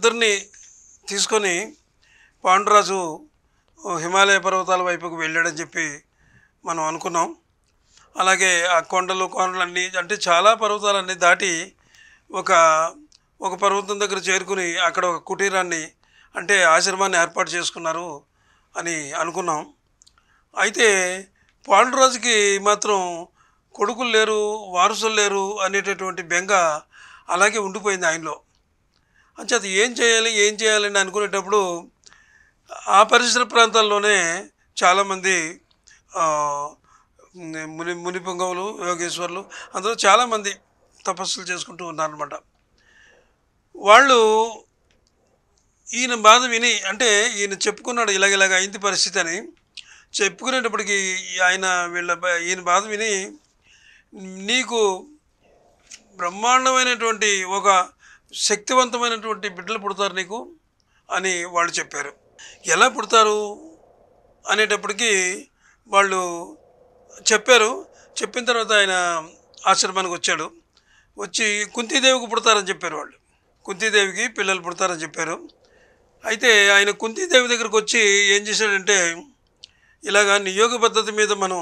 వాళ్ళిద్దరిని తీసుకొని పాండురాజు హిమాలయ పర్వతాల వైపుకు వెళ్ళాడని చెప్పి మనం అనుకున్నాం. అలాగే ఆ కొండలన్నీ అంటే చాలా పర్వతాలన్నీ దాటి ఒక ఒక పర్వతం దగ్గర చేరుకుని అక్కడ ఒక కుటీరాన్ని అంటే ఆశ్రమాన్ని ఏర్పాటు చేసుకున్నారు అని అనుకున్నాం. అయితే పాండురాజుకి మాత్రం కొడుకులు లేరు, వారసులు లేరు అనేటటువంటి బెంగ అలాగే ఉండిపోయింది ఆయనలో. అంచేత ఏం చేయాలని అనుకునేటప్పుడు ఆ పరిసర ప్రాంతాల్లోనే చాలామంది ముని పుంగవులు, యోగేశ్వర్లు అందులో చాలామంది తపస్సులు చేసుకుంటూ ఉన్నారనమాట. వాళ్ళు ఈయన బాధ విని అంటే ఈయన చెప్పుకున్నాడు ఇలాగ అయింది పరిస్థితి అని. చెప్పుకునేటప్పటికి ఈయన బాధ విని నీకు బ్రహ్మాండమైనటువంటి ఒక శక్తివంతమైనటువంటి బిడ్డలు పుడతారు నీకు అని వాళ్ళు చెప్పారు. ఎలా పుడతారు అనేటప్పటికీ వాళ్ళు చెప్పారు. చెప్పిన తర్వాత ఆయన ఆశ్రమానికి వచ్చాడు. వచ్చి కుంతీదేవికి పుడతారని చెప్పారు వాళ్ళు. కుంతీదేవికి పిల్లలు పుడతారని చెప్పారు. అయితే ఆయన కుంతీదేవి దగ్గరకు వచ్చి ఏం చేశాడంటే ఇలాగా నియోగ పద్ధతి మీద మనం